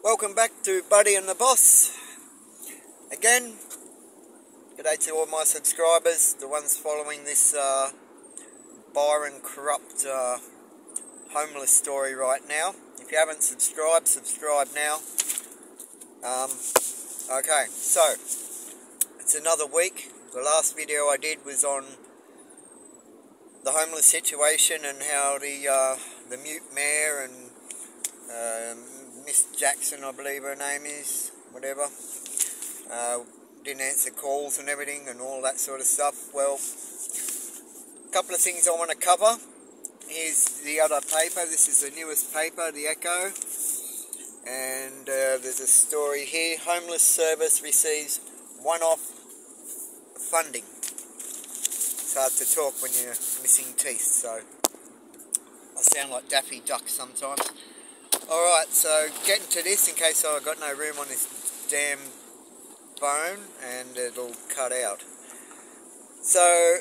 Welcome back to Buddy and the Boss. Again, g'day to all my subscribers, the ones following this Byron corrupt homeless story right now. If you haven't subscribed, subscribe now. Okay, so it's another week. The last video I did was on the homeless situation and how the mute mayor and Miss Jackson, I believe her name is, whatever, didn't answer calls and everything and all that sort of stuff. Well, a couple of things I want to cover. Here's the other paper. This is the newest paper, the Echo, and there's a story here. Homeless service receives one-off funding. It's hard to talk when you're missing teeth, so I sound like Daffy Duck sometimes. Alright, so getting to this, in case I've got no room on this damn phone and it'll cut out. So,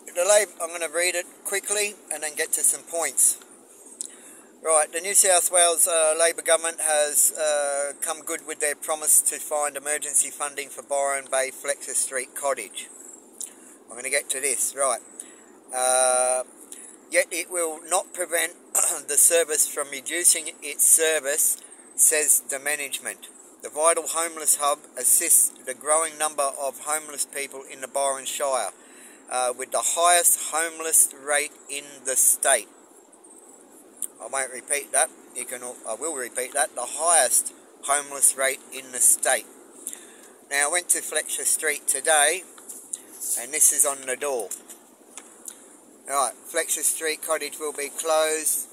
I'm going to read it quickly and then get to some points. Right, the New South Wales Labor government has come good with their promise to find emergency funding for Byron Bay Fletcher Street cottage. I'm going to get to this, right. Yet it will not prevent the service from reducing its service, says the management. The Vital Homeless Hub assists the growing number of homeless people in the Byron Shire, with the highest homeless rate in the state. I won't repeat that. I will repeat that. The highest homeless rate in the state. Now, I went to Fletcher Street today, and this is on the door. Right, Fletcher Street cottage will be closed,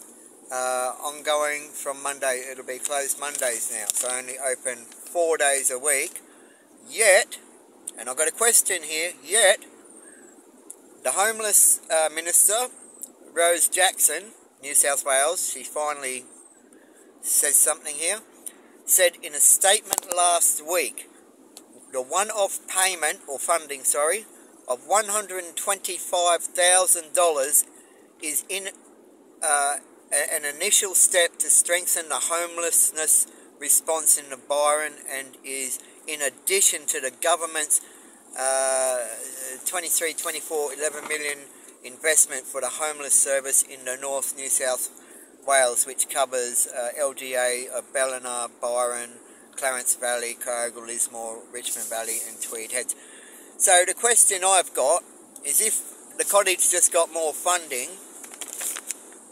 ongoing from Monday. It'll be closed Mondays now, so only open 4 days a week. Yet, and I've got a question here, yet, the homeless minister, Rose Jackson, New South Wales, she finally says something here, said in a statement last week, the one-off payment, or funding, sorry, of $125,000 is in an initial step to strengthen the homelessness response in the Byron and is in addition to the government's 11 million investment for the homeless service in the North New South Wales, which covers LGA, Ballina, Byron, Clarence Valley, Kyogle, Lismore, Richmond Valley and Tweed Heads. So the question I've got is, if the cottage just got more funding,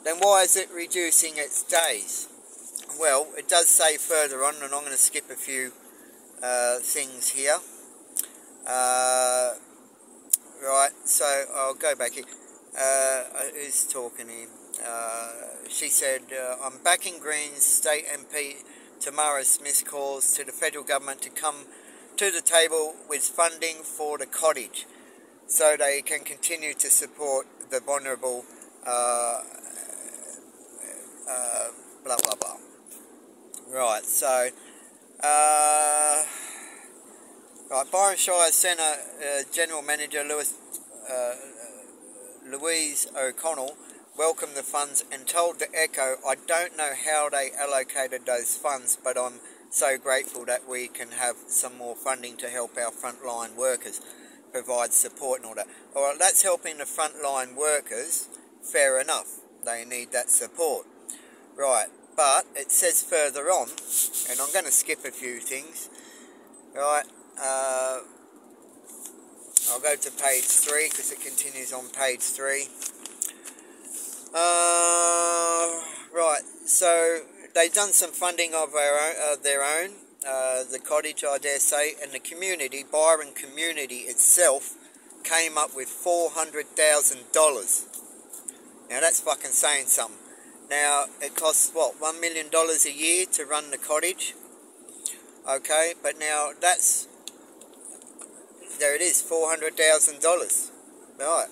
then why is it reducing its days? Well, it does say further on, and I'm going to skip a few things here. Right, so I'll go back here. Who's talking here? She said, I'm backing Greens State MP Tamara Smith's calls to the federal government to come to the table with funding for the cottage so they can continue to support the vulnerable, blah blah blah. Right, so right, Byron Shire Centre General Manager Louise O'Connell welcomed the funds and told the Echo, I don't know how they allocated those funds, but I'm so grateful that we can have some more funding to help our frontline workers, provide support and all that. Alright, that's helping the frontline workers, fair enough, they need that support. Right, but it says further on, and I'm going to skip a few things, right, I'll go to page 3 because it continues on page 3. Right, so they've done some funding of their own, the cottage, I dare say, and the community, Byron community itself, came up with $400,000. Now that's fucking saying something. Now it costs what, $1 million a year to run the cottage. Okay, but now that's, there it is, $400,000. Right.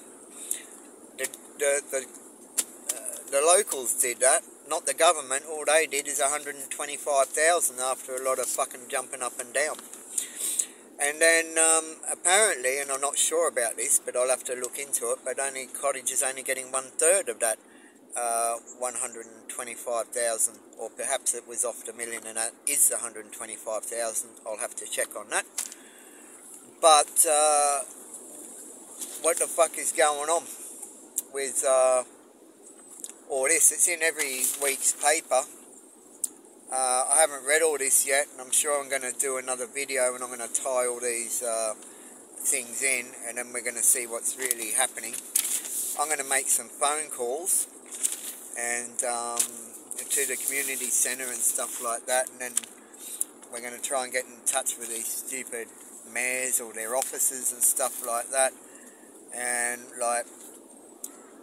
The locals did that, not the government. All they did is $125,000 after a lot of fucking jumping up and down. And then apparently, and I'm not sure about this, but I'll have to look into it, but cottage is only getting 1/3 of that $125,000. or perhaps it was off the million and that is the 125,000. I'll have to check on that. But what the fuck is going on with all this? It's in every week's paper. I haven't read all this yet, and I'm sure I'm going to do another video and I'm going to tie all these things in, and then we're going to see what's really happening. I'm going to make some phone calls and to the community centre and stuff like that, and then we're going to try and get in touch with these stupid mayors or their officers and stuff like that, and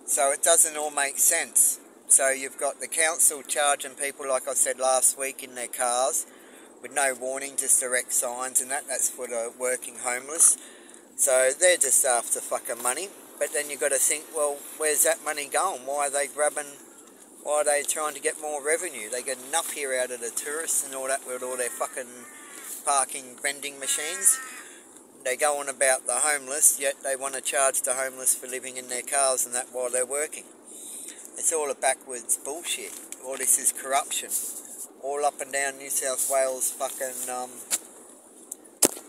so it doesn't all make sense. So you've got the council charging people, like I said last week, in their cars with no warning, just direct signs, and that's for the working homeless. So they're just after fucking money. But then you've got to think, well, where's that money going? Why are they trying to get more revenue? They get enough here out of the tourists and all that with all their fucking parking vending machines. They go on about the homeless, yet they want to charge the homeless for living in their cars and that while they're working. It's all a backwards bullshit. All this is corruption. All up and down New South Wales fucking,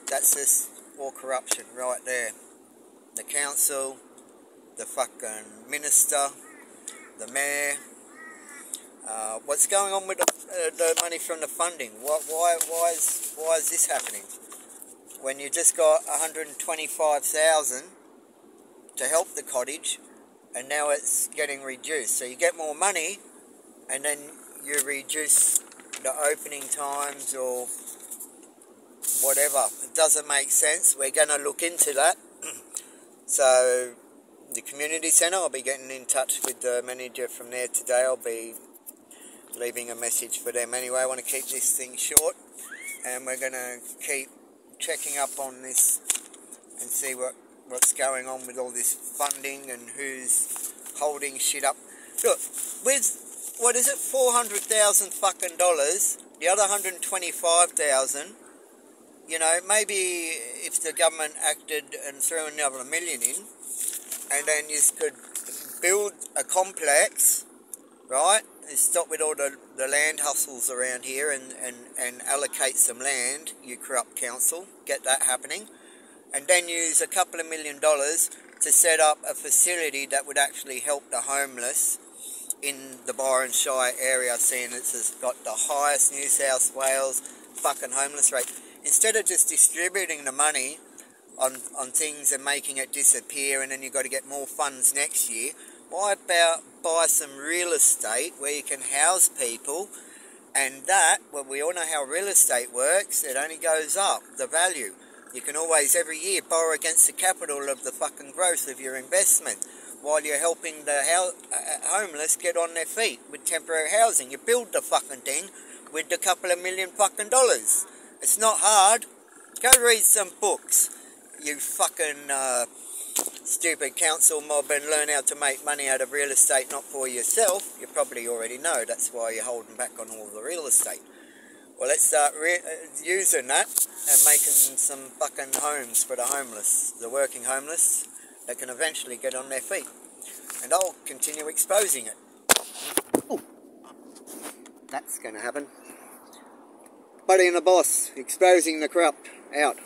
that's just all corruption right there. The council, the fucking minister, the mayor. What's going on with the money from the funding? Why is this happening? When you just got 125,000 to help the cottage, and now it's getting reduced. So you get more money, and then you reduce the opening times or whatever. It doesn't make sense. We're going to look into that. So the community centre, I'll be getting in touch with the manager from there today. I'll be leaving a message for them anyway. I want to keep this thing short, and we're going to keep checking up on this and see what's going on with all this funding and who's holding shit up. Look, with, what is it, 400,000 fucking dollars, the other 125,000, you know, maybe if the government acted and threw another $1 million in, and then you could build a complex, right, and stop with all the land hustles around here and allocate some land, you corrupt council, get that happening, and then use a couple of $1 million to set up a facility that would actually help the homeless in the Byron Shire area, seeing it's got the highest New South Wales fucking homeless rate. Instead of just distributing the money on things and making it disappear, and then you've got to get more funds next year, why about buy some real estate where you can house people, and that, well, we all know how real estate works, it only goes up, the value. You can always, every year, borrow against the capital of the fucking growth of your investment, while you're helping the homeless get on their feet with temporary housing. You build the fucking thing with a couple of $1 million fucking dollars. It's not hard. Go read some books, you fucking stupid council mob, and learn how to make money out of real estate, not for yourself. You probably already know that's why you're holding back on all the real estate. Well, let's start using that and making some fucking homes for the homeless, the working homeless, that can eventually get on their feet. And I'll continue exposing it. Ooh, that's going to happen. Buddy and the boss, exposing the corrupt, out.